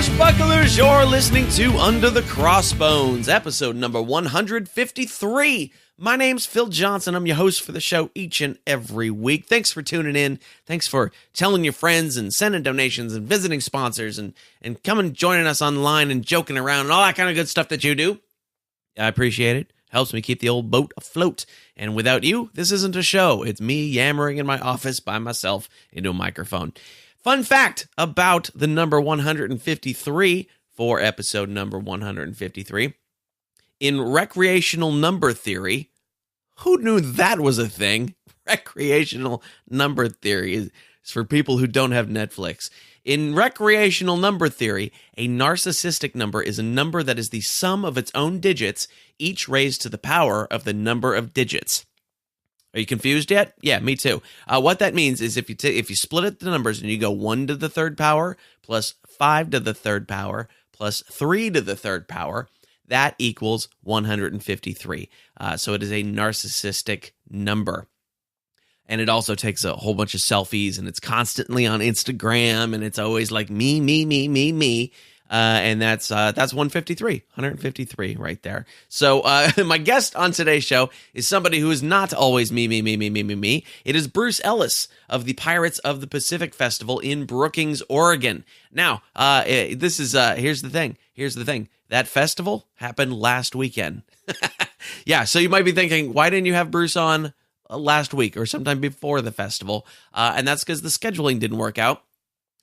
Swashbucklers, you're listening to Under the Crossbones, episode number 153. My name's Phil Johnson. I'm your host for the show each and every week. Thanks for tuning in. Thanks for telling your friends and sending donations and visiting sponsors and coming joining us online and joking around and all that kind of good stuff that you do. I appreciate it. Helps me keep the old boat afloat. And without you, this isn't a show. It's me yammering in my office by myself into a microphone. Fun fact about the number 153 for episode number 153. In recreational number theory, who knew that was a thing? Recreational number theory is for people who don't have Netflix. In recreational number theory, a narcissistic number is a number that is the sum of its own digits, each raised to the power of the number of digits. Are you confused yet? Yeah, me too. What that means is if you split it the numbers and you go 1 to the third power plus 5 to the third power plus 3 to the third power, that equals 153. So it is a narcissistic number. And it also takes a whole bunch of selfies, and it's constantly on Instagram, and it's always like me, me, me, me, me. And that's 153 right there. So my guest on today's show is somebody who is not always me. It is Bruce Ellis of the Pirates of the Pacific Festival in Brookings, Oregon. Now, here's the thing. That festival happened last weekend. Yeah, so you might be thinking, why didn't you have Bruce on last week or sometime before the festival? And that's because the scheduling didn't work out.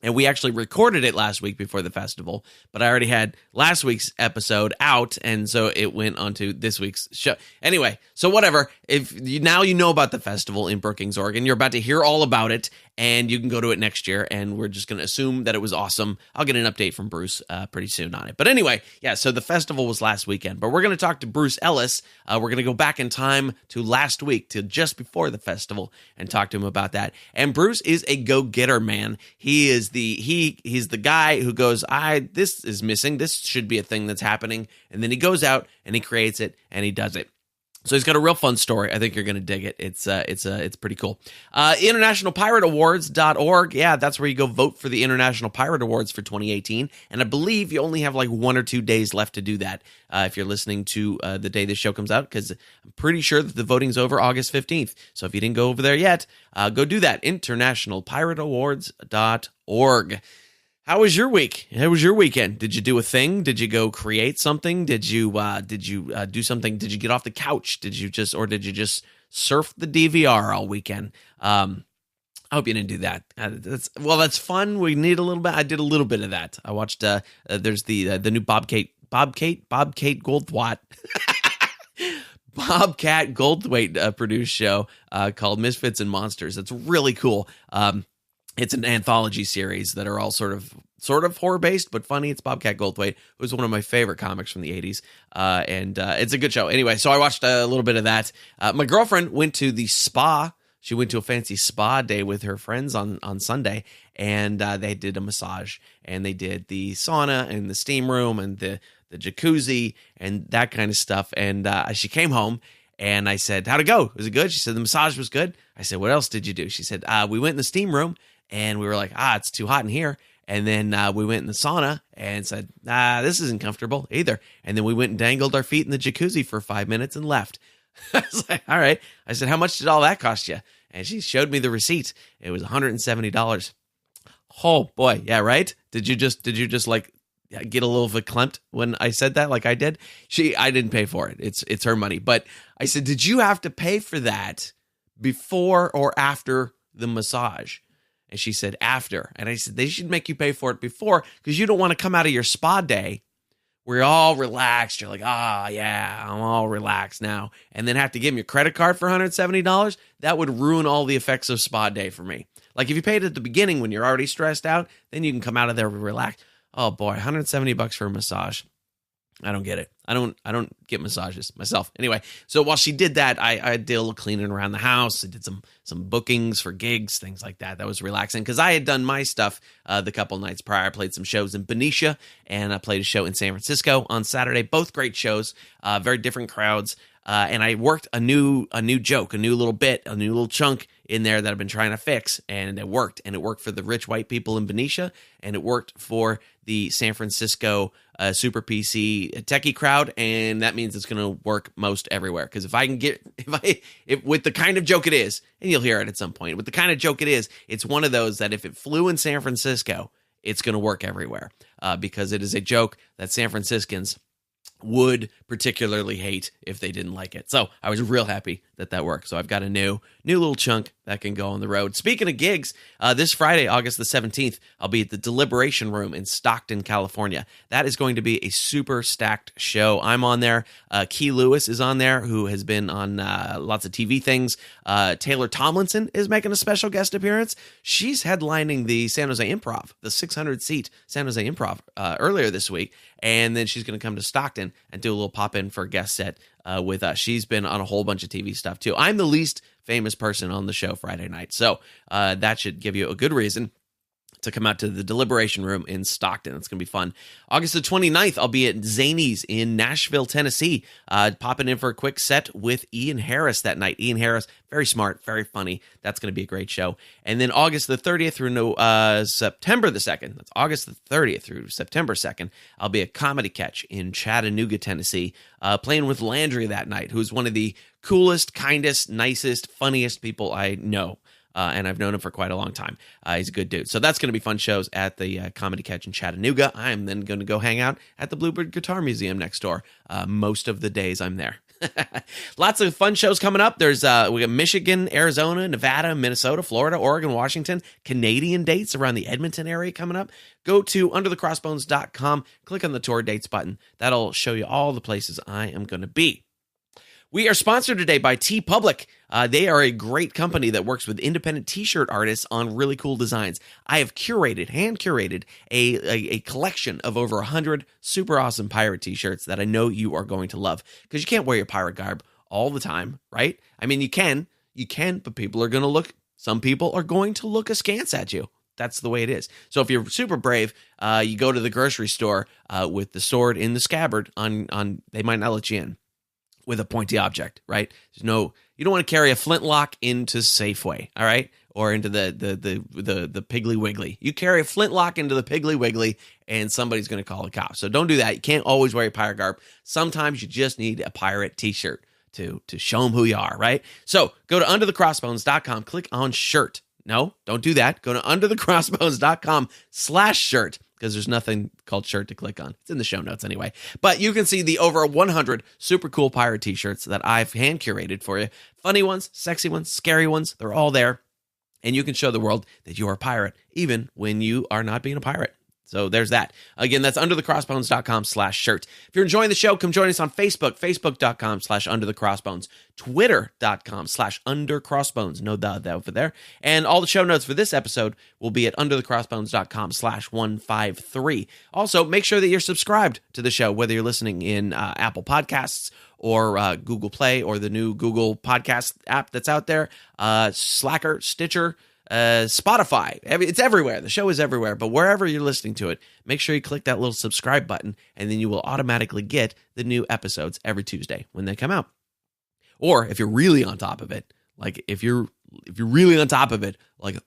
And we actually recorded it last week before the festival, but I already had last week's episode out, and so it went onto this week's show. Anyway, so whatever. Now you know about the festival in Brookings, Oregon. You're about to hear all about it, and you can go to it next year, and we're just going to assume that it was awesome. I'll get an update from Bruce pretty soon on it. But anyway, yeah, so the festival was last weekend, but we're going to talk to Bruce Ellis. We're going to go back in time to last week, to just before the festival, and talk to him about that. And Bruce is a go-getter, man. He's the guy who goes, this is missing. This should be a thing that's happening. And then he goes out and he creates it and he does it. So he's got a real fun story. I think you're going to dig it. It's pretty cool. InternationalPirateAwards.org. Yeah, that's where you go vote for the International Pirate Awards for 2018. And I believe you only have like 1 or 2 days left to do that if you're listening to the day this show comes out, because I'm pretty sure that the voting's over August 15th. So if you didn't go over there yet, go do that. InternationalPirateAwards.org. How was your week? How was your weekend? Did you do a thing? Did you go create something? Did you do something? Did you get off the couch? Did you just surf the DVR all weekend? I hope you didn't do that. That's fun. We need a little bit. I did a little bit of that. I watched. There's the new Bobcat Goldthwait. Bobcat Goldthwait produced show called Misfits and Monsters. It's really cool. It's an anthology series that are all sort of horror-based, but funny. It's Bobcat Goldthwait, who's one of my favorite comics from the 80s, and it's a good show. Anyway, so I watched a little bit of that. My girlfriend went to the spa. She went to a fancy spa day with her friends on Sunday, and they did a massage, and they did the sauna and the steam room and the jacuzzi and that kind of stuff. And she came home, and I said, how'd it go? Was it good? She said, the massage was good. I said, what else did you do? She said, we went in the steam room, and we were like, it's too hot in here. And then we went in the sauna and said, this isn't comfortable either. And then we went and dangled our feet in the jacuzzi for 5 minutes and left. I was like, all right. I said, how much did all that cost you? And she showed me the receipt. It was $170. Oh boy. Yeah. Right. Did you just like get a little verklempt when I said that, like I did? I didn't pay for it. It's her money. But I said, did you have to pay for that before or after the massage? And she said, after. And I said, they should make you pay for it before, because you don't want to come out of your spa day where you're all relaxed. You're like, yeah, I'm all relaxed now. And then have to give them your credit card for $170. That would ruin all the effects of spa day for me. Like if you paid at the beginning when you're already stressed out, then you can come out of there relaxed. Oh boy, $170 for a massage. I don't get it. I don't get massages myself. Anyway, so while she did that, I did a little cleaning around the house. I did some bookings for gigs, things like that. That was relaxing because I had done my stuff the couple nights prior. I played some shows in Benicia, and I played a show in San Francisco on Saturday. Both great shows, very different crowds. And I worked a new joke, a new little bit, a new little chunk in there that I've been trying to fix, and it worked. And it worked for the rich white people in Benicia, and it worked for the San Francisco super PC techie crowd, and that means it's going to work most everywhere. Because if with the kind of joke it is, and you'll hear it at some point, with the kind of joke it is, it's one of those that if it flew in San Francisco, it's going to work everywhere. Because it is a joke that San Franciscans would particularly hate if they didn't like it. So I was real happy that worked. So I've got a new little chunk that can go on the road. Speaking of gigs, this Friday, August the 17th, I'll be at the Deliberation Room in Stockton, California. That is going to be a super stacked show. I'm on there. Key Lewis is on there, who has been on lots of TV things. Taylor Tomlinson is making a special guest appearance. She's headlining the San Jose Improv, the 600-seat San Jose Improv earlier this week. And then she's going to come to Stockton and do a little pop-in for a guest set with us. She's been on a whole bunch of TV stuff, too. I'm the least famous person on the show Friday night, so that should give you a good reason to come out to the Deliberation Room in Stockton. It's going to be fun. August the 29th, I'll be at Zany's in Nashville, Tennessee, popping in for a quick set with Ian Harris that night. Ian Harris, very smart, very funny. That's going to be a great show. And then August the 30th through September the 2nd, that's August the 30th through September 2nd, I'll be at Comedy Catch in Chattanooga, Tennessee, playing with Landry that night, who's one of the coolest, kindest, nicest, funniest people I know. And I've known him for quite a long time. He's a good dude. So that's going to be fun shows at the Comedy Catch in Chattanooga. I'm then going to go hang out at the Bluebird Guitar Museum next door most of the days I'm there. Lots of fun shows coming up. We got Michigan, Arizona, Nevada, Minnesota, Florida, Oregon, Washington, Canadian dates around the Edmonton area coming up. Go to underthecrossbones.com, click on the tour dates button. That'll show you all the places I am going to be. We are sponsored today by TeePublic. They are a great company that works with independent t-shirt artists on really cool designs. I have hand curated a collection of over 100 super awesome pirate t-shirts that I know you are going to love, because you can't wear your pirate garb all the time, right? I mean, you can, but some people are going to look askance at you. That's the way it is. So if you're super brave, you go to the grocery store with the sword in the scabbard they might not let you in with a pointy object, right? You don't want to carry a flintlock into Safeway, all right? Or into the Piggly Wiggly. You carry a flintlock into the Piggly Wiggly, and somebody's going to call the cops. So don't do that. You can't always wear your pirate garb. Sometimes you just need a pirate t-shirt to show them who you are, right? So go to underthecrossbones.com, click on shirt. No, don't do that. Go to underthecrossbones.com/shirt. Because there's nothing called shirt to click on. It's in the show notes anyway. But you can see the over 100 super cool pirate t-shirts that I've hand curated for you. Funny ones, sexy ones, scary ones, they're all there. And you can show the world that you are a pirate, even when you are not being a pirate. So there's that. Again, that's underthecrossbones.com/shirt. If you're enjoying the show, come join us on Facebook, facebook.com/underthecrossbones, twitter.com/undercrossbones. No doubt over there. And all the show notes for this episode will be at underthecrossbones.com/153. Also, make sure that you're subscribed to the show, whether you're listening in Apple Podcasts or Google Play or the new Google Podcast app that's out there, Slacker, Stitcher, Spotify. It's everywhere. The show is everywhere. But wherever you're listening to it, make sure you click that little subscribe button, and then you will automatically get the new episodes every Tuesday when they come out. Or if you're really on top of it, like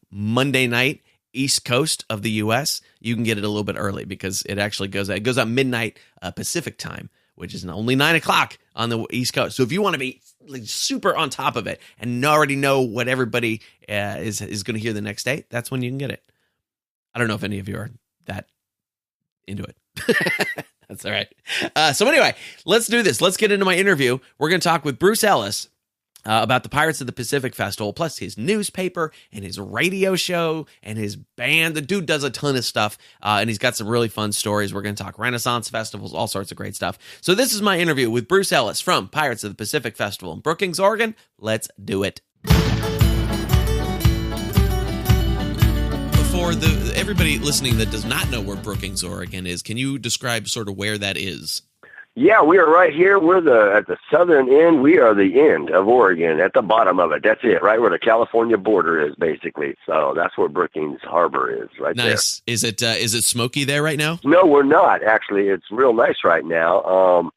Monday night, East Coast of the U.S., you can get it a little bit early because it actually goes out midnight Pacific time, which is only 9 o'clock on the East Coast. So if you want to be super on top of it and already know what everybody is going to hear the next day, that's when you can get it. I don't know if any of you are that into it. That's all right. So anyway, let's do this. Let's get into my interview. We're going to talk with Bruce Ellis about the Pirates of the Pacific Festival, plus his newspaper and his radio show and his band. The dude does a ton of stuff, and he's got some really fun stories. We're going to talk Renaissance festivals, all sorts of great stuff. So this is my interview with Bruce Ellis from Pirates of the Pacific Festival in Brookings, Oregon. Let's do it. For everybody listening that does not know where Brookings, Oregon is, can you describe sort of where that is? Yeah, we are right here. We're at the southern end. We are the end of Oregon, at the bottom of it. That's it, right where the California border is, basically. So that's where Brookings Harbor is, right there. Nice. Is it smoky there right now? No, we're not, actually. It's real nice right now.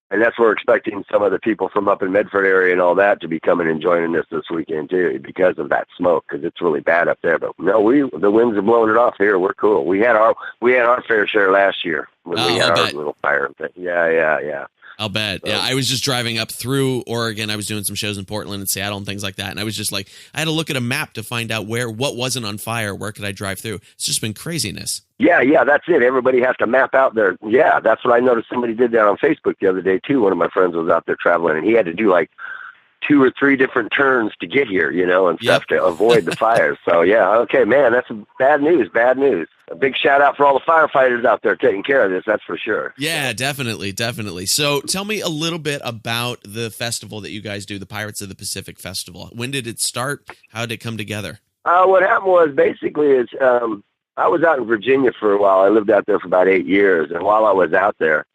And that's where we're expecting some of the people from up in Medford area and all that to be coming and joining us this weekend, too, because of that smoke, because it's really bad up there. But no, the winds are blowing it off here. We're cool. We had our fair share last year when we had our little fire thing. Yeah. I'll bet. Yeah, I was just driving up through Oregon. I was doing some shows in Portland and Seattle and things like that. And I was just like, I had to look at a map to find out what wasn't on fire. Where could I drive through? It's just been craziness. Yeah, that's it. Everybody has to map out their, that's what I noticed. Somebody did that on Facebook the other day, too. One of my friends was out there traveling, and he had to do like 2 or 3 different turns to get here, and stuff to avoid the fires. So, okay, man, that's bad news. A big shout out for all the firefighters out there taking care of this, that's for sure. Yeah, definitely. So tell me a little bit about the festival that you guys do, the Pirates of the Pacific Festival. When did it start? How did it come together? What happened was basically I was out in Virginia for a while. I lived out there for about 8 years, and while I was out there,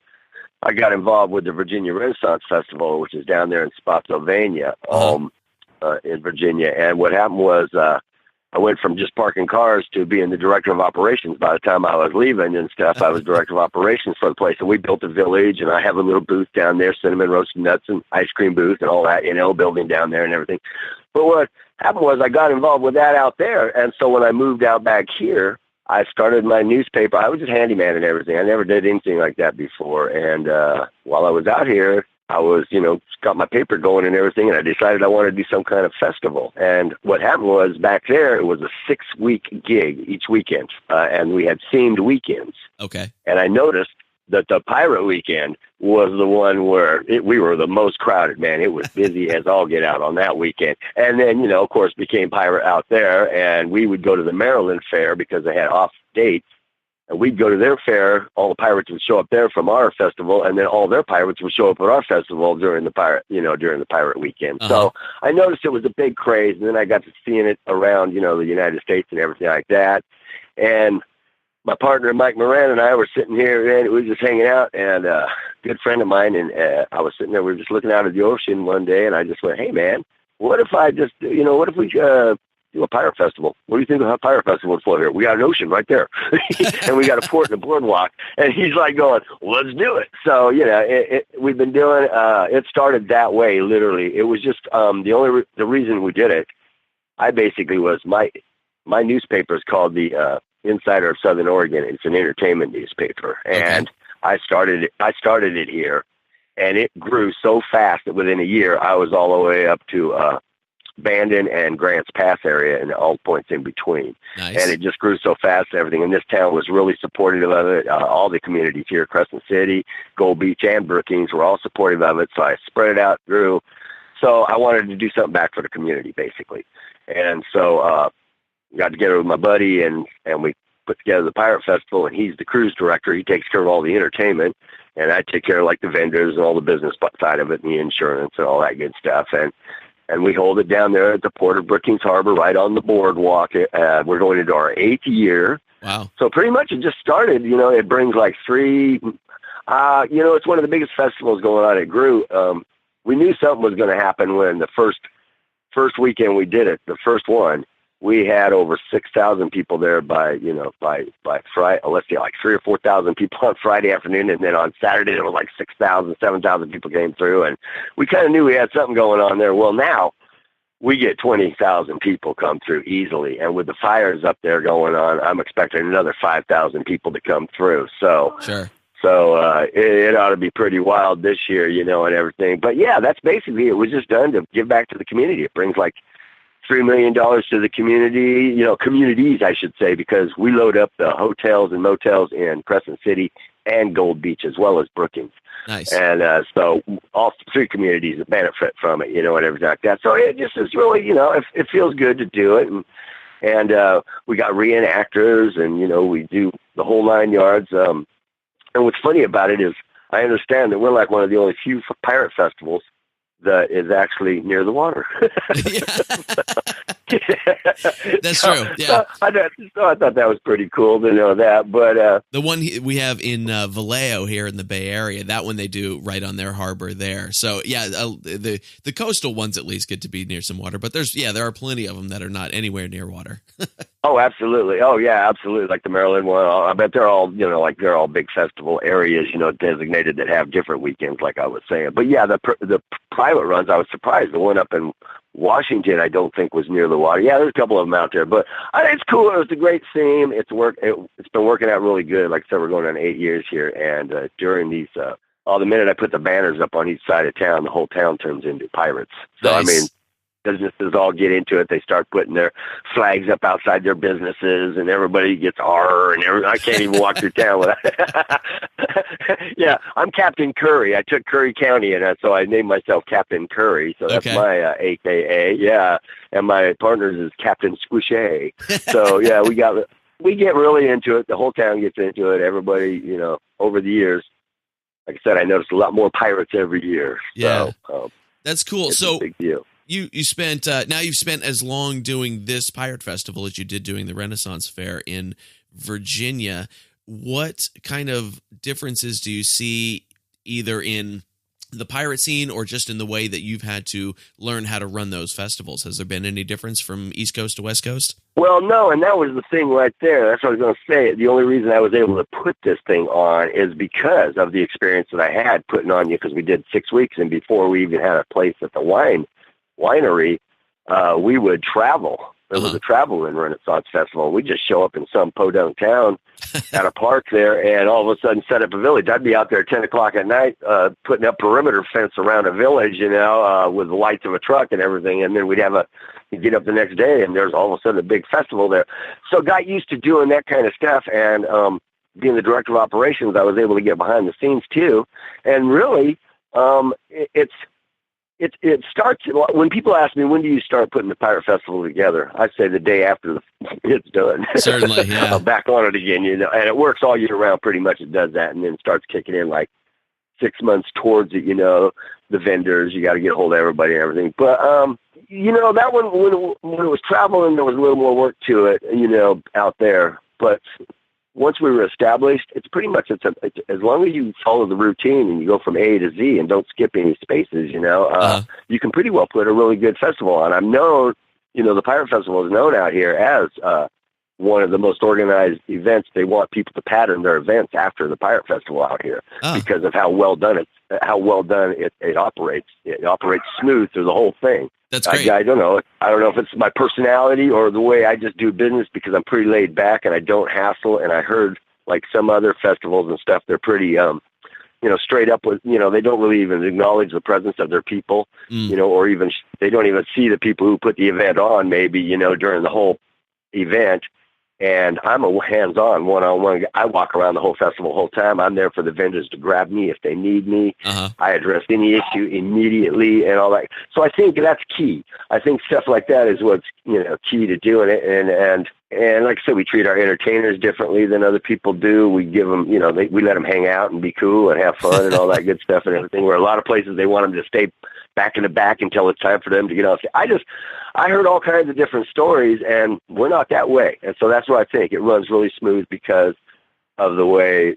I got involved with the Virginia Renaissance Festival, which is down there in Spotsylvania, in Virginia. And what happened was I went from just parking cars to being the director of operations. By the time I was leaving and stuff, I was director of operations for the place. And we built a village, and I have a little booth down there, cinnamon roasted nuts and ice cream booth and all that, building down there and everything. But what happened was I got involved with that out there. And so when I moved out back here, I started my newspaper. I was just handyman and everything. I never did anything like that before. And while I was out here, I was, got my paper going and everything, and I decided I wanted to do some kind of festival. And what happened was back there, it was a 6-week gig each weekend, and we had themed weekends. Okay. And I noticed that the pirate weekend was the one where we were the most crowded, man. It was busy as all get out on that weekend. And then, of course, became pirate out there, and we would go to the Maryland Fair because they had off dates. And we'd go to their fair. All the pirates would show up there from our festival, and then all their pirates would show up at our festival during the pirate weekend. So I noticed it was a big craze, and then I got to seeing it around, the United States and everything like that. And my partner, Mike Moran, and I were sitting here, and we were just hanging out, and a good friend of mine, and I was sitting there, we were just looking out at the ocean one day, and I just went, hey, man, what if I just, what if we do a pirate festival? What do you think of a pirate festival would flow here? We got an ocean right there, and we got a port and a boardwalk, and he's like going, let's do it. So, we've been doing, it started that way, literally. It was just the reason we did it, I basically was, my newspaper is called the Insider of Southern Oregon. It's an entertainment newspaper, and I started it here, and it grew so fast that within a year I was all the way up to Bandon and Grants Pass area and all points in between. Nice. And it just grew so fast. Everything in this town was really supportive of it. All the communities here, Crescent City, Gold Beach, and Brookings were all supportive of it. So I spread it out through. So I wanted to do something back for the community, basically. And so got together with my buddy, and we put together the Pirate Festival, and he's the cruise director. He takes care of all the entertainment, and I take care of like the vendors and all the business side of it and the insurance and all that good stuff. And we hold it down there at the port of Brookings Harbor, right on the boardwalk. We're going into our 8th year. Wow. So pretty much it just started, it brings like 3, it's one of the biggest festivals going on. It grew. We knew something was going to happen when the first weekend we did it, the first one. We had over 6,000 people there by Friday. Let's say like 3,000 or 4,000 people on Friday afternoon. And then on Saturday, there was like 6,000, 7,000 people came through. And we kind of knew we had something going on there. Well, now we get 20,000 people come through easily. And with the fires up there going on, I'm expecting another 5,000 people to come through. So, sure. So it ought to be pretty wild this year, and everything. But yeah, that's basically, it was just done to give back to the community. It brings like $3 million to the community, communities, I should say, because we load up the hotels and motels in Crescent City and Gold Beach, as well as Brookings. Nice. And so all 3 communities benefit from it, and everything like that. So it just is really, it feels good to do it. And we got reenactors, and, we do the whole 9 yards. And what's funny about it is I understand that we're like one of the only few pirate festivals that is actually near the water. That's true. Yeah. I thought that was pretty cool to know that. But the one we have in Vallejo here in the Bay Area, that one they do right on their harbor there. So yeah, the coastal ones at least get to be near some water. But there are plenty of them that are not anywhere near water. Oh, absolutely. Oh, yeah, absolutely. Like the Maryland one, I bet they're all, they're all big festival areas, designated that have different weekends, like I was saying. But yeah, the private runs, I was surprised. The one up in Washington, I don't think was near the water. Yeah, there's a couple of them out there, but it's cool. It was a great theme. It's been working out really good. Like I said, we're going on 8 years here, and during these, the minute I put the banners up on each side of town, the whole town turns into pirates. So Nice. I mean, businesses all get into it. They start putting their flags up outside their businesses, and everybody gets R, and I can't even walk through town without. Yeah, I'm Captain Curry. I took Curry County, and so I named myself Captain Curry. So that's my AKA. Yeah, and my partner's is Captain Squishee. So yeah, we get really into it. The whole town gets into it. Everybody, over the years, like I said, I noticed a lot more pirates every year. Yeah, so, that's cool. It's So a big deal. You spent now you've spent as long doing this pirate festival as you did doing the Renaissance Fair in Virginia. What kind of differences do you see either in the pirate scene or just in the way that you've had to learn how to run those festivals? Has there been any difference from East Coast to West Coast? Well, no, and that was the thing right there. That's what I was going to say. The only reason I was able to put this thing on is because of the experience that I had putting on you, because we did 6 weeks, and before we even had a place at the winery, we would travel. There was a travel and Renaissance Festival. We'd just show up in some podunk town at a park there and all of a sudden set up a village. I'd be out there at 10 o'clock at night putting up perimeter fence around a village, with the lights of a truck and everything. And then we'd get up the next day and there's all of a sudden a big festival there. So got used to doing that kind of stuff. And being the director of operations, I was able to get behind the scenes too. And really, it starts when people ask me, when do you start putting the pirate festival together? I say the day after it's done. Certainly, yeah. I'm back on it again, and it works all year round. Pretty much, it does that, and then it starts kicking in like 6 months towards it. The vendors, you got to get a hold of everybody and everything. But that one when it was traveling, there was a little more work to it, out there. But once we were established, it's pretty much as long as you follow the routine and you go from A to Z and don't skip any spaces, you can pretty well put a really good festival on. I'm known, the Pirate Festival is known out here as one of the most organized events. They want people to pattern their events after the Pirate Festival out here because of how well done it operates. It operates smooth through the whole thing. That's great. I don't know. I don't know if it's my personality or the way I just do business because I'm pretty laid back and I don't hassle. And I heard like some other festivals and stuff, they're pretty, straight up with, they don't really even acknowledge the presence of their people, or even they don't even see the people who put the event on maybe, during the whole event. And I'm a hands-on, one-on-one. I walk around the whole festival the whole time. I'm there for the vendors to grab me if they need me. I address any issue immediately and all that. So I think that's key. I think stuff like that is what's key to doing it. And like I said, we treat our entertainers differently than other people do. We give them, we let them hang out and be cool and have fun and all that good stuff and everything. Where a lot of places they want them to stay back in the back until it's time for them to get off. I heard all kinds of different stories, and we're not that way. And so that's what I think. It runs really smooth because of the way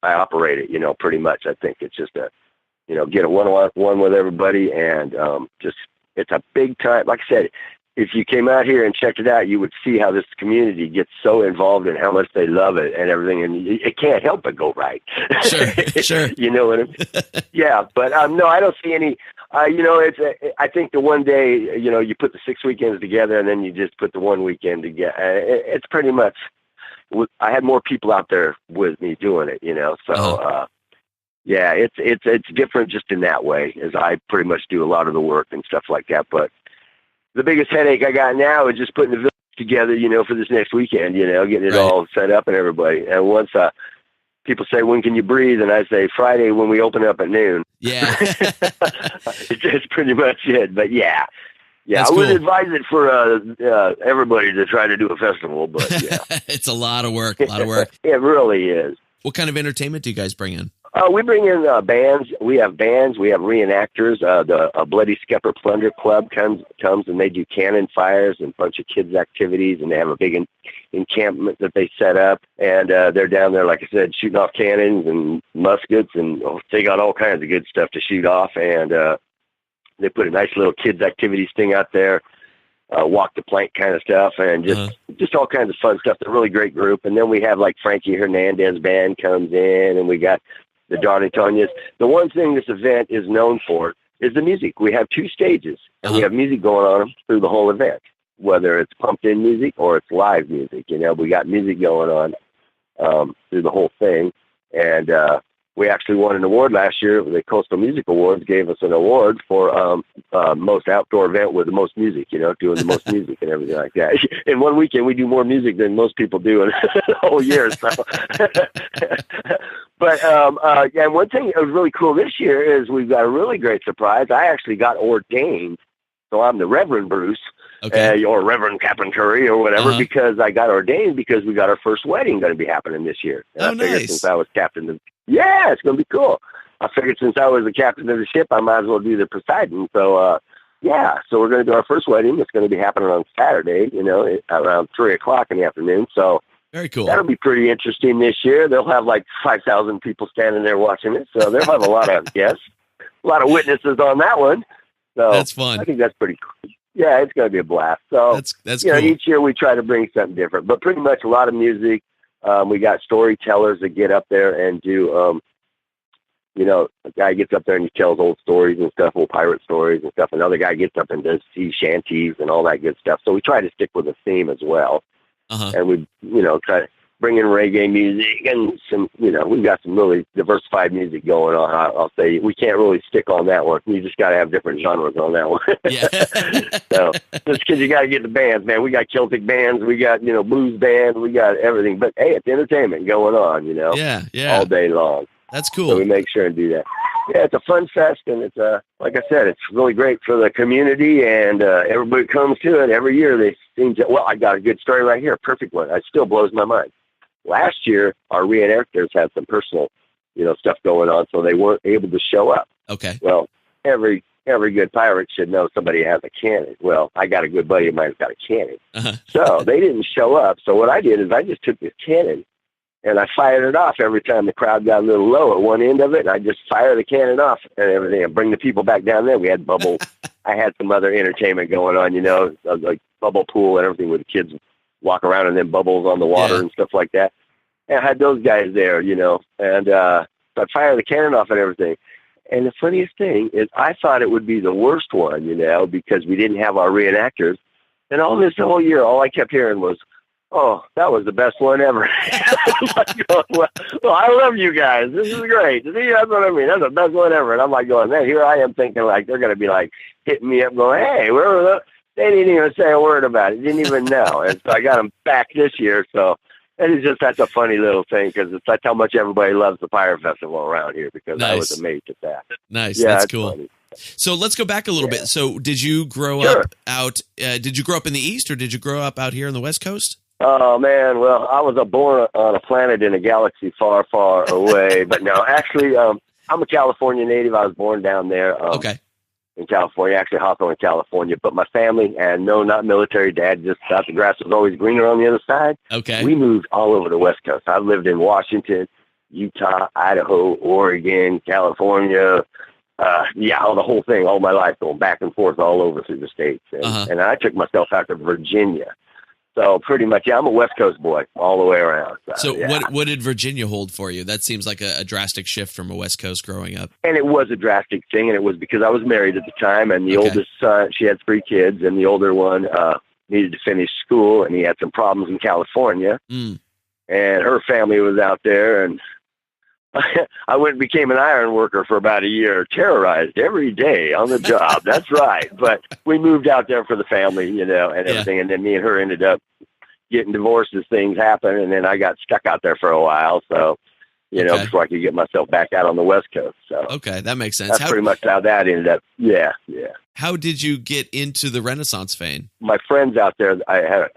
I operate it, pretty much. I think it's just get a one-on-one with everybody, and it's a big time. Like I said, if you came out here and checked it out, you would see how this community gets so involved and how much they love it and everything, and it can't help but go right. Sure. You know what I mean? Yeah, but no, I don't see any. I think the one day, you put the 6 weekends together and then you just put the one weekend together. It's pretty much. I had more people out there with me doing it, So, yeah, it's different just in that way, as I pretty much do a lot of the work and stuff like that. But the biggest headache I got now is just putting the village together, for this next weekend, getting it all set up and everybody. And once people say, when can you breathe? And I say, Friday when we open up at noon. Yeah. It's pretty much it. But yeah. That's I wouldn't cool. advise it for everybody to try to do a festival, but yeah. It's a lot of work. It really is. What kind of entertainment do you guys bring in? We bring in bands. We have bands. We have reenactors. The Bloody Skepper Plunder Club comes and they do cannon fires and a bunch of kids' activities, and they have a big encampment that they set up. And they're down there, like I said, shooting off cannons and muskets, and they got all kinds of good stuff to shoot off. And they put a nice little kids' activities thing out there. Walk the plank kind of stuff, and just all kinds of fun stuff. They're a really great group. And then we have like Frankie Hernandez band comes in, and we got the Don Antonias. The one thing this event is known for is the music. We have 2 stages, and we have music going on through the whole event, whether it's pumped in music or it's live music. You know, we got music going on through the whole thing. And we actually won an award last year. The Coastal Music Awards gave us an award for most outdoor event with the most music, you know, doing the most music and everything like that. In one weekend, we do more music than most people do in the whole year. So. But, and one thing that was really cool this year is we've got a really great surprise. I actually got ordained. So I'm the Reverend Bruce. Okay. Or Reverend Captain Curry or whatever, because I got ordained because we got our first wedding going to be happening this year. And I figured since I was captain of, it's going to be cool. I figured since I was the captain of the ship, I might as well do the Poseidon. So, so we're going to do our first wedding. It's going to be happening on Saturday, you know, around 3:00 in the afternoon. So very cool. That'll be pretty interesting this year. They'll have like 5,000 people standing there watching it. So they'll have a lot of guests, a lot of witnesses on that one. So that's fun. I think that's pretty cool. Yeah, it's going to be a blast. So that's you cool. know, each year we try to bring something different, but pretty much a lot of music. We got storytellers that get up there and do, you know, a guy gets up there and he tells old stories and stuff, old pirate stories and stuff. Another guy gets up and does sea shanties and all that good stuff. So we try to stick with a theme as well. And we, you know, try to bring in reggae music and some, you know, we've got some really diversified music going on. I'll say we can't really stick on that one. You just got to have different genres on that one. Yeah. So just because you got to get the bands, man. We got Celtic bands, we got, you know, blues bands, we got everything. But hey, it's entertainment going on, you know, all day long. That's cool. So we make sure and do that. Yeah, it's a fun fest, and it's like I said, it's really great for the community, and everybody comes to it every year. They seem to. Well, I got a good story right here, a perfect one. It still blows my mind. Last year, our reenactors had some personal, you know, stuff going on, so they weren't able to show up. Okay. Well, every good pirate should know somebody has a cannon. Well, I got a good buddy of mine who's got a cannon, so they didn't show up. So what I did is I just took this cannon. And I fired it off every time the crowd got a little low at one end of it. And I just fire the cannon off and everything and bring the people back down there. We had bubble. I had some other entertainment going on, you know, like bubble pool and everything where the kids walk around and then bubbles on the water and stuff like that. And I had those guys there, you know, and so I'd fire the cannon off and everything. And the funniest thing is I thought it would be the worst one, you know, because we didn't have our reenactors. And all this whole year, all I kept hearing was, "Oh, that was the best one ever." Well, I love you guys. This is great. See, that's what I mean. That's the best one ever. And I'm like going, man, here I am thinking like they're going to be like hitting me up going, "Hey, where were the?" They didn't even say a word about it. Didn't even know. And so I got them back this year. So it is just, that's a funny little thing because that's how much everybody loves the Pirate Festival around here because I was amazed at that. Nice. Yeah, that's cool. Funny. So let's go back a little bit. So did you grow up out, did you grow up in the East or did you grow up out here on the West Coast? Oh, man. Well, I was born on a planet in a galaxy far, far away. But no, actually, I'm a California native. I was born down there in California, actually Hawthorne, California. But my family, and no, not military, Dad just thought the grass was always greener on the other side. Okay. We moved all over the West Coast. I lived in Washington, Utah, Idaho, Oregon, California. The whole thing, all my life, going back and forth all over through the states. And I took myself out to Virginia. So pretty much, I'm a West Coast boy all the way around. So what did Virginia hold for you? That seems like a drastic shift from a West Coast growing up. And it was a drastic thing, and it was because I was married at the time, and the oldest son, she had 3 kids, and the older one needed to finish school, and he had some problems in California. And her family was out there, and I went and became an iron worker for about a year, terrorized every day on the job. That's right. But we moved out there for the family, you know, and everything. And then me and her ended up getting divorced as things happened. And then I got stuck out there for a while. So, you know, before I could get myself back out on the West Coast. So that makes sense. That's pretty much how that ended up. Yeah. How did you get into the Renaissance vein? My friends out there, I had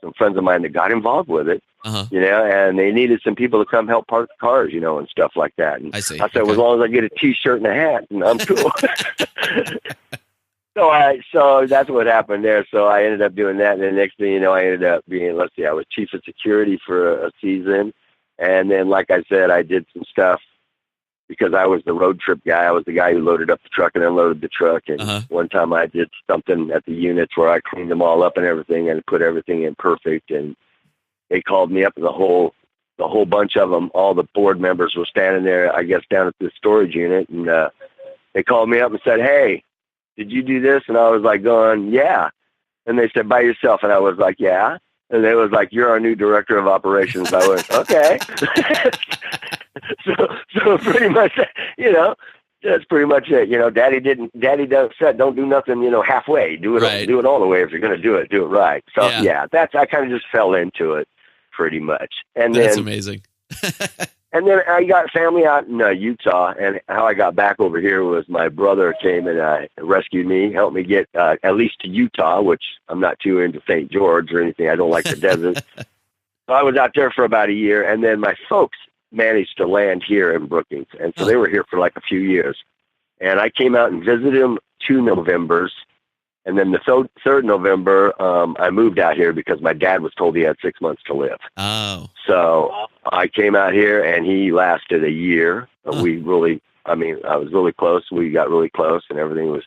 some friends of mine that got involved with it. you know, and they needed some people to come help park the cars, you know, and stuff like that. And I see. I said, well, as long as I get a T-shirt and a hat, and I'm cool. So that's what happened there. So I ended up doing that. And the next thing you know, I ended up being, I was chief of security for a season. And then, like I said, I did some stuff because I was the road trip guy. I was the guy who loaded up the truck and unloaded the truck. And one time I did something at the units where I cleaned them all up and everything and put everything in perfect. And they called me up, and the whole bunch of them, all the board members were standing there, I guess, down at the storage unit. And they called me up and said, hey, did you do this? And I was like going, yeah. And they said, by yourself? And I was like, yeah. And they was like, you're our new director of operations. I went, okay. so pretty much, you know, that's pretty much it. You know, Daddy said, don't do nothing, you know, halfway. Do it all the way. If you're going to do it right. So yeah, I kind of just fell into it pretty much. And that's amazing. And then I got family out in Utah, and how I got back over here was my brother came and rescued me, helped me get at least to Utah, which I'm not too into St. George or anything. I don't like the desert. So I was out there for about a year, and then my folks managed to land here in Brookings, and so they were here for like a few years. And I came out and visited them 2 Novembers, and then the third November, I moved out here because my dad was told he had 6 months to live. Oh. So I came out here, and he lasted a year. I was really close. We got really close, and everything was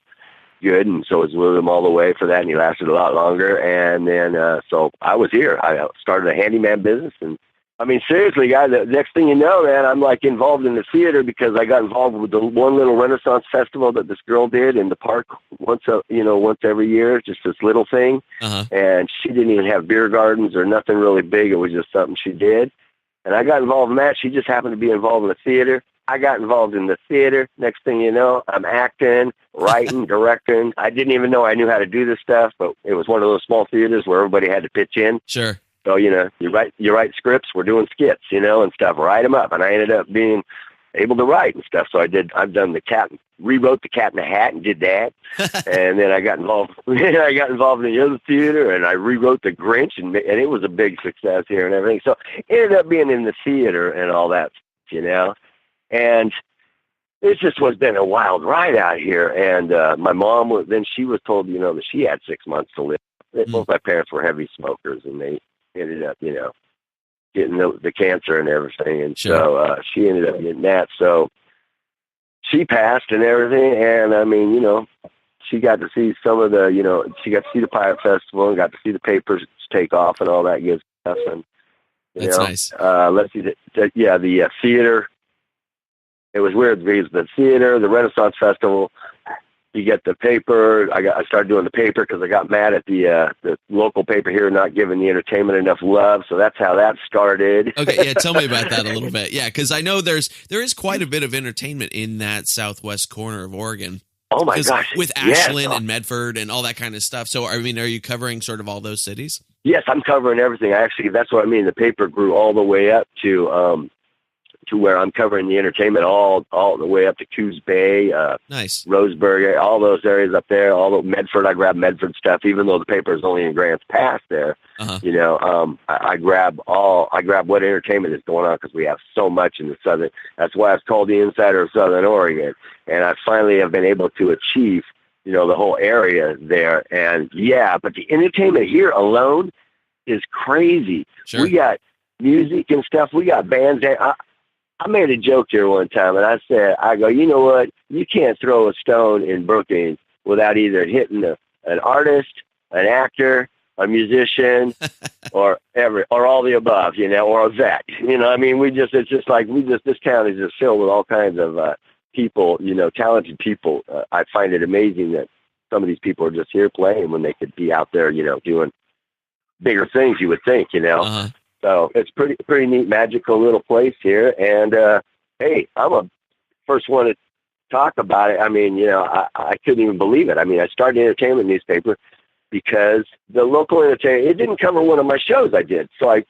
good. And so I was with him all the way for that, and he lasted a lot longer. And then, so I was here. I started a handyman business, and I mean, seriously, guys, the next thing you know, man, I'm like involved in the theater because I got involved with the one little Renaissance festival that this girl did in the park once every year, just this little thing. And she didn't even have beer gardens or nothing really big. It was just something she did. And I got involved in that. She just happened to be involved in the theater. I got involved in the theater. Next thing you know, I'm acting, writing, directing. I didn't even know I knew how to do this stuff, but it was one of those small theaters where everybody had to pitch in. Sure. So, you know, you write scripts, we're doing skits, you know, and stuff, write them up. And I ended up being able to write and stuff. So rewrote the Cat in the Hat and did that. And then I got involved in the other theater, and I rewrote the Grinch, and it was a big success here and everything. So ended up being in the theater and all that, you know, and it just was been a wild ride out here. And my mom she was told, you know, that she had 6 months to live. Both my parents were heavy smokers, and they ended up, you know, getting the cancer and everything. And so she ended up getting that. So she passed and everything. And I mean, you know, she got to see some of the, you know, she got to see the Pirate Festival and got to see the papers take off and all that good stuff. And, that's nice. Let's see, the theater. It was weird because the theater, the Renaissance Festival, you get the paper. I started doing the paper because I got mad at the local paper here not giving the entertainment enough love. So that's how that started. Okay, yeah, tell me about that a little bit. Yeah, because I know there is quite a bit of entertainment in that southwest corner of Oregon. Oh my gosh, with Ashland and Medford and all that kind of stuff. So I mean, are you covering sort of all those cities? Yes, I'm covering everything. That's what I mean. The paper grew all the way up to where I'm covering the entertainment all the way up to Coos Bay, nice, Roseburg, all those areas up there. All the Medford, I grab Medford stuff, even though the paper is only in Grants Pass there. You know, I grab what entertainment is going on because we have so much in the southern. That's why it's called the Insider of Southern Oregon. And I finally have been able to achieve, you know, the whole area there. And yeah, but the entertainment here alone is crazy. Sure. We got music and stuff. We got bands there. I made a joke here one time, and I said, you know what? You can't throw a stone in Brookings without either hitting an artist, an actor, a musician, or all the above, you know, or a vet. You know, I mean, this town is just filled with all kinds of people, you know, talented people. I find it amazing that some of these people are just here playing when they could be out there, you know, doing bigger things, you would think, you know. So it's pretty neat, magical little place here. And, hey, I'm a first one to talk about it. I mean, you know, I couldn't even believe it. I mean, I started an entertainment newspaper because the local entertainment, it didn't cover one of my shows I did. So I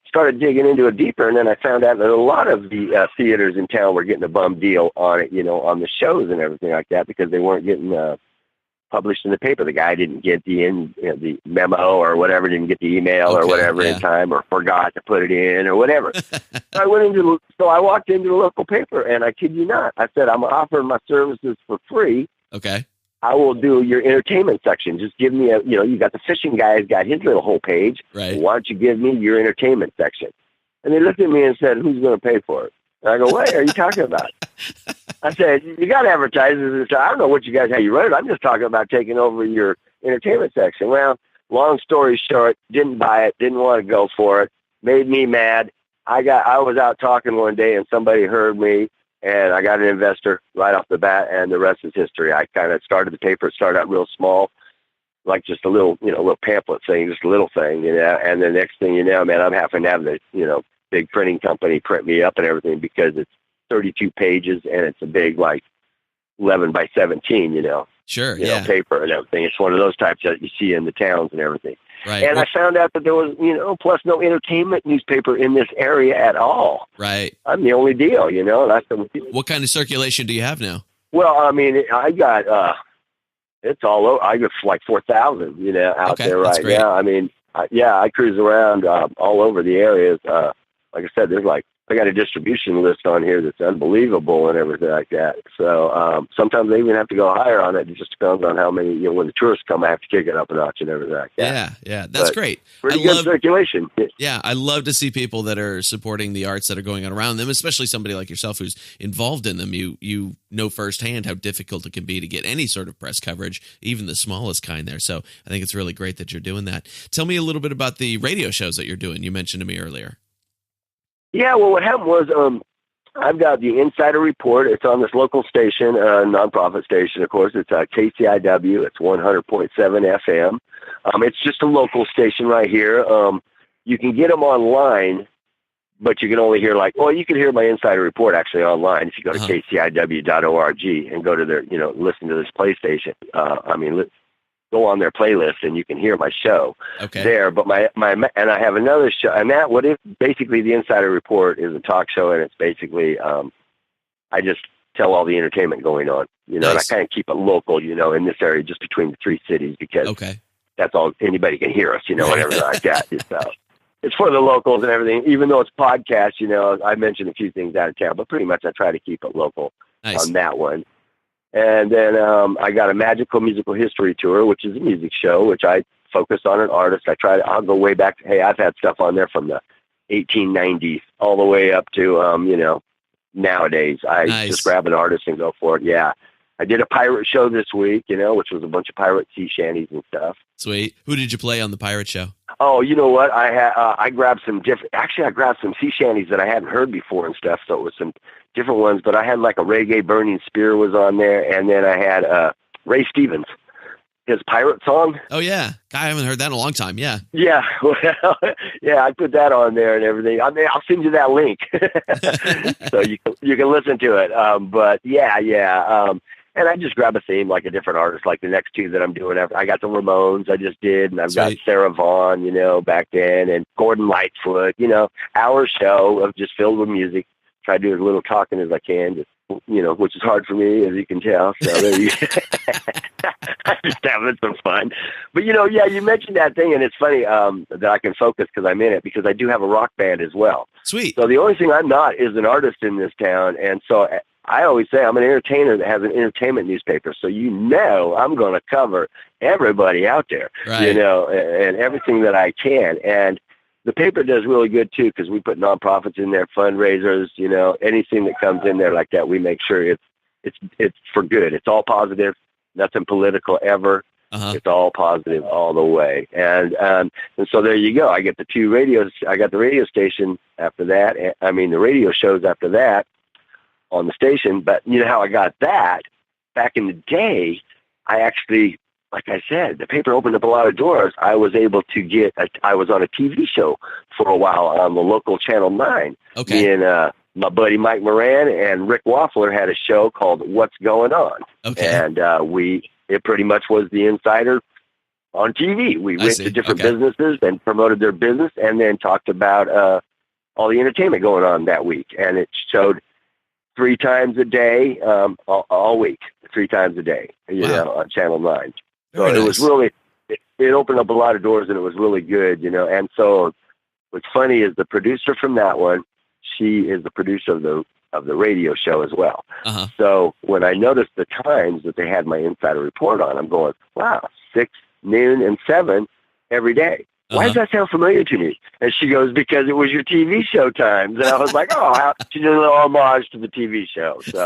started digging into it deeper, and then I found out that a lot of the theaters in town were getting a bum deal on it, you know, on the shows and everything like that, because they weren't getting published in the paper. The guy didn't get the memo or whatever, didn't get the email or whatever in time, or forgot to put it in or whatever. So I walked into the local paper, and I kid you not, I said, I'm offering my services for free. Okay. I will do your entertainment section. Just give me you got the fishing guy's got his little whole page. Right. Why don't you give me your entertainment section? And they looked at me and said, who's going to pay for it? And I go, what are you talking about? I said, you got advertisers. I don't know what you guys, how you run it. I'm just talking about taking over your entertainment section. Well, long story short, didn't buy it, didn't want to go for it, made me mad. I was out talking one day and somebody heard me, and I got an investor right off the bat, and the rest is history. I kind of started the paper, it started out real small, like just a little pamphlet thing, just a little thing, and the next thing you know, man, I'm having to have the, big printing company print me up and everything because it's 32 pages and it's a big, like 11 by 17, Sure. paper and everything. It's one of those types that you see in the towns and everything. Right. And I found out that there was, plus no entertainment newspaper in this area at all. Right. I'm the only deal, and I said, what kind of circulation do you have now? Well, I mean, I got, it's all over. I got like 4,000, out there right now. I mean, I cruise around all over the areas. Like I said, I got a distribution list on here that's unbelievable and everything like that. So sometimes they even have to go higher on it. It just depends on how many, when the tourists come, I have to kick it up a notch and everything like that. Yeah. That's great. Pretty good circulation. Yeah, I love to see people that are supporting the arts that are going on around them, especially somebody like yourself who's involved in them. You know firsthand how difficult it can be to get any sort of press coverage, even the smallest kind there. So I think it's really great that you're doing that. Tell me a little bit about the radio shows that you're doing. You mentioned to me earlier. Yeah, well, what happened was I've got the Insider Report. It's on this local station, nonprofit station, of course. It's KCIW. It's 100.7 FM. It's just a local station right here. You can get them online, but you can only hear you can hear my Insider Report actually online if you go to kciw.org and go to their, listen to this play station. Go on their playlist and you can hear my show there. But and I have another show, and basically the Insider Report is a talk show, and it's basically, I just tell all the entertainment going on, and I kind of keep it local, in this area just between the three cities because that's all anybody can hear us, and everything like that. It's for the locals and everything, even though it's podcast, I mentioned a few things out of town, but pretty much I try to keep it local on that one. And then I got a Magical Musical History Tour, which is a music show, which I focus on an artist. I'll go way back. Hey, I've had stuff on there from the 1890s all the way up to, nowadays. I just grab an artist and go for it. Yeah. I did a pirate show this week, which was a bunch of pirate sea shanties and stuff. Sweet. Who did you play on the pirate show? Oh, you know what? I grabbed some I grabbed some sea shanties that I hadn't heard before and stuff. So it was some different ones, but I had like a reggae burning spear was on there. And then I had Ray Stevens, his pirate song. Oh yeah. I haven't heard that in a long time. Yeah. Yeah. Well, yeah, I put that on there and everything. I mean, I'll send you that link so you can listen to it. But yeah. And I just grab a theme, like a different artist, like the next two that I'm doing. I got the Ramones I just did, and I've got Sarah Vaughan, back then, and Gordon Lightfoot, our show of just filled with music. Try to do as little talking as I can, just, which is hard for me, as you can tell. So there you I'm just having some fun. But, you mentioned that thing, and it's funny that I can focus because I'm in it, because I do have a rock band as well. Sweet. So the only thing I'm not is an artist in this town, and so I always say I'm an entertainer that has an entertainment newspaper. So I'm going to cover everybody out there, and everything that I can. And the paper does really good, too, because we put nonprofits in there, fundraisers, anything that comes in there like that, we make sure it's for good. It's all positive, nothing political ever. It's all positive all the way. And so there you go. I get the two radios. I got the radio station after that. The radio shows after that on the station. But you know how I got that? Back in the day, I actually, like I said, the paper opened up a lot of doors. I was able to I was on a TV show for a while on the local Channel 9. Okay. Me and my buddy Mike Moran and Rick Waffler had a show called What's Going On. Okay. And it pretty much was the Insider on TV. We went to different businesses and promoted their business, and then talked about all the entertainment going on that week. And it showed 3 times a day, all week, 3 times a day, on Channel 9. So Very it nice. was really, it opened up a lot of doors, and it was really good, And so what's funny is the producer from that one, she is the producer of the radio show as well. Uh-huh. So when I noticed the times that they had my Insider Report on, I'm going, wow, 6, noon, and 7 every day. Why does that sound familiar to me? And she goes, because it was your TV show times. And I was like, she did a little homage to the TV show. So,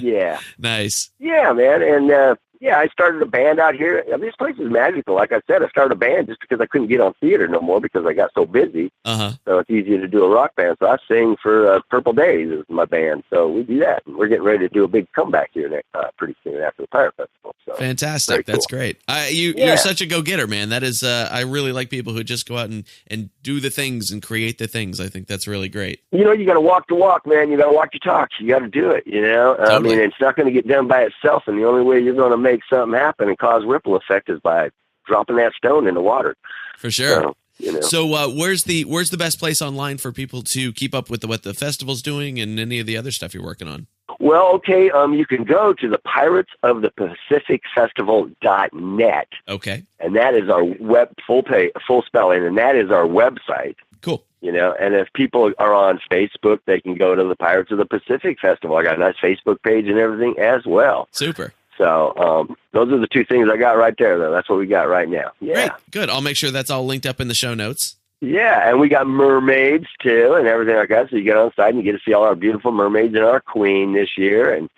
yeah. Nice. Yeah, man. And, I started a band out here. I mean, this place is magical. Like I said, I started a band just because I couldn't get on theater no more because I got so busy. Uh-huh. So it's easier to do a rock band. So I sing for Purple Days is my band. So we do that. And we're getting ready to do a big comeback here pretty soon after the Pirate Festival. So fantastic. That's cool. Great. You're such a go-getter, man. That is, I really like people who just go out and do the things and create the things. I think that's really great. You got to walk the walk, man. You got to walk your talk. You got to do it, Totally. I mean, it's not going to get done by itself. And the only way you're going to make something happen and cause ripple effect is by dropping that stone in the water. For sure. So, So where's the best place online for people to keep up with what the festival's doing and any of the other stuff you're working on? Well, okay, you can go to the Pirates of the Pacific Festival.net. Okay. And that is our full spelling, and that is our website. Cool. And if people are on Facebook, they can go to the Pirates of the Pacific Festival. I got a nice Facebook page and everything as well. Super. So those are the 2 things I got right there, though. That's what we got right now. Yeah. Great. Good. I'll make sure that's all linked up in the show notes. Yeah, and we got mermaids, too, and everything like that. So you get on site and you get to see all our beautiful mermaids and our queen this year. And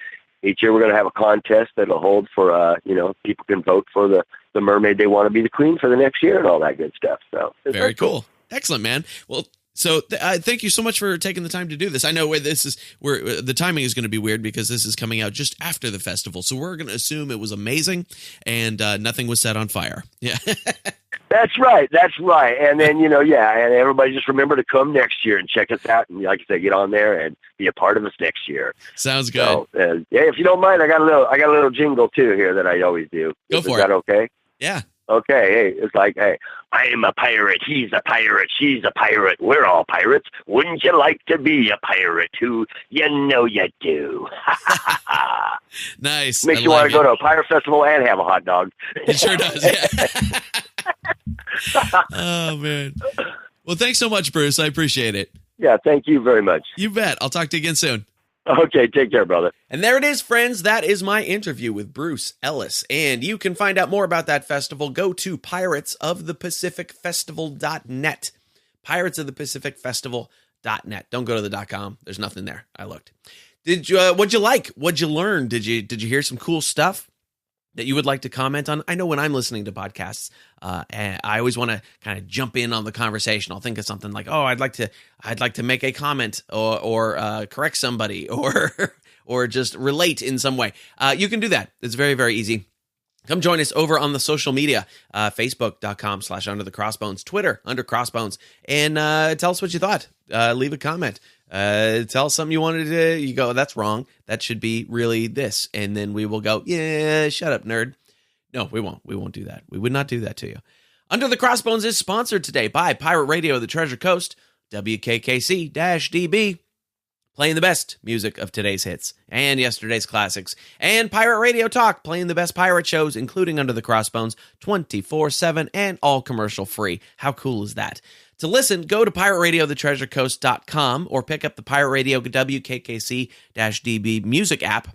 each year we're going to have a contest that'll hold for, people can vote for the mermaid they want to be the queen for the next year and all that good stuff. So very cool. Excellent, man. Well, so thank you so much for taking the time to do this. I know the timing is going to be weird because this is coming out just after the festival. So we're going to assume it was amazing and nothing was set on fire. Yeah. That's right. And then, and everybody just remember to come next year and check us out. And like I said, get on there and be a part of us next year. Sounds good. So, if you don't mind, I got a little jingle too here that I always do. Go for it. Is that okay? Yeah. Okay, hey, it's like, hey, I'm a pirate, he's a pirate, she's a pirate, we're all pirates. Wouldn't you like to be a pirate too? You know you do. Nice. Makes you want to go to a pirate festival and have a hot dog. It sure does, yeah. Oh, man. Well, thanks so much, Bruce. I appreciate it. Yeah, thank you very much. You bet. I'll talk to you again soon. Okay, take care, brother. And there it is, friends. That is my interview with Bruce Ellis. And you can find out more about that festival. Go to piratesofthepacificfestival.net. Piratesofthepacificfestival.net. Don't go to the .com. There's nothing there. I looked. What'd you like? What'd you learn? Did you hear some cool stuff that you would like to comment on? I know when I'm listening to podcasts, and I always want to kind of jump in on the conversation. I'll think of something like, "Oh, I'd like to make a comment or correct somebody or just relate in some way." You can do that. It's very, very easy. Come join us over on the social media, Facebook.com/Under the Crossbones, Twitter Under Crossbones, and tell us what you thought. Leave a comment. Tell us something you wanted to. You go, that's wrong. That should be really this, and then we will go, yeah, shut up, nerd. No, we won't. We won't do that. We would not do that to you. Under the Crossbones is sponsored today by Pirate Radio of the Treasure Coast, WKKC-DB, playing the best music of today's hits and yesterday's classics, and Pirate Radio Talk, playing the best pirate shows, including Under the Crossbones, 24/7 and all commercial free. How cool is that? To listen, go to pirateradioTheTreasureCoast.com or pick up the Pirate Radio WKKC-DB music app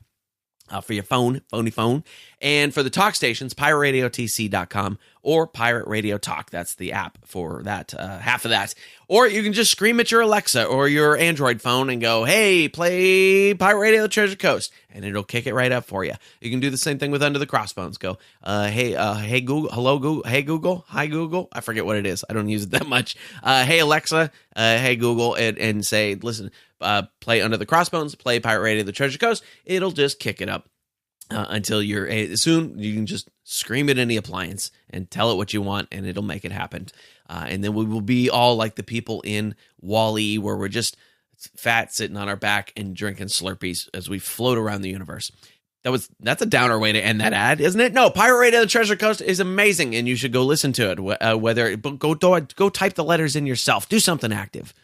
for your phony phone. And for the talk stations, PirateRadioTC.com or Pirate Radio Talk. That's the app for that, half of that. Or you can just scream at your Alexa or your Android phone and go, hey, play Pirate Radio The Treasure Coast, and it'll kick it right up for you. You can do the same thing with Under the Crossbones. Go, hey Google, hello Google, hey Google, hi Google. I forget what it is. I don't use it that much. Hey Alexa, hey Google, and say, listen, play Under the Crossbones, play Pirate Radio The Treasure Coast. It'll just kick it up. Until soon you can just scream at any appliance and tell it what you want, and it'll make it happen. And then we will be all like the people in Wall-E, where we're just fat, sitting on our back and drinking Slurpees as we float around the universe. That's a downer way to end that ad, isn't it? No, Pirate Radio The Treasure Coast is amazing, and you should go listen to it. Go type the letters in yourself. Do something active.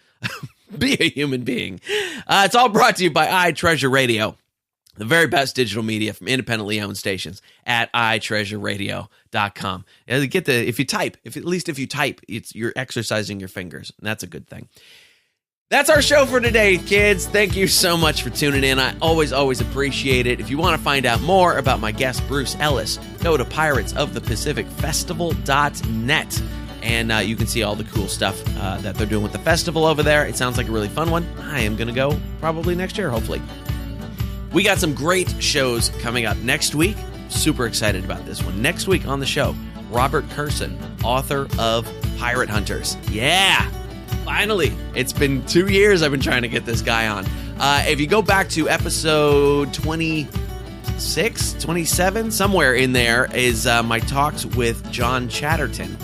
Be a human being. It's all brought to you by iTreasure Radio, the very best digital media from independently owned stations at iTreasureRadio.com. If you type, you're exercising your fingers, and that's a good thing. That's our show for today, kids. Thank you so much for tuning in. I always appreciate it. If you want to find out more about my guest, Bruce Ellis, go to piratesofthepacificfestival.net. And you can see all the cool stuff that they're doing with the festival over there. It sounds like a really fun one. I am going to go probably next year, hopefully. We got some great shows coming up next week. Super excited about this one. Next week on the show, Robert Kurson, author of Pirate Hunters. Yeah! Finally, it's been 2 years I've been trying to get this guy on. If you go back to episode 26, 27, somewhere in there is my talks with John Chatterton,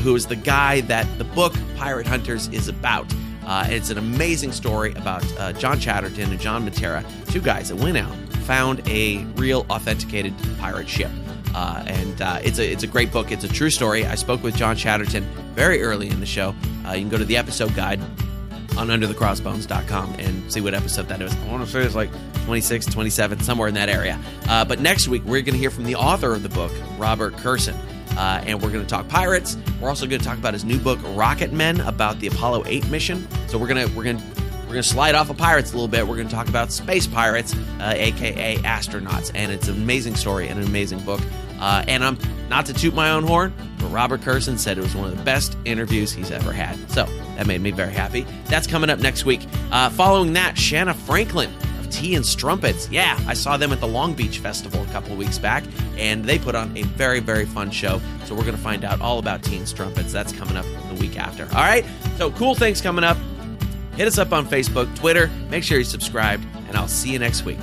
who is the guy that the book Pirate Hunters is about. It's an amazing story about John Chatterton and John Matera, two guys that went out, found a real authenticated pirate ship. It's a great book. It's a true story. I spoke with John Chatterton very early in the show. You can go to the episode guide on underthecrossbones.com and see what episode that is. I want to say it's like 26, 27, somewhere in that area. But next week, we're going to hear from the author of the book, Robert Kurson. And we're going to talk pirates. We're also going to talk about his new book, Rocket Men, about the Apollo 8 mission. So we're going to slide off of pirates a little bit. We're going to talk about space pirates, aka astronauts, and it's an amazing story and an amazing book. And I'm not to toot my own horn, but Robert Kurson said it was one of the best interviews he's ever had. So that made me very happy. That's coming up next week. Following that, Shanna Franklin of Tea and Strumpets. Yeah, I saw them at the Long Beach Festival a couple of weeks back, and they put on a very, very fun show. So we're going to find out all about Tea and Strumpets. That's coming up the week after. All right, so cool things coming up. Hit us up on Facebook, Twitter. Make sure you're subscribed, and I'll see you next week.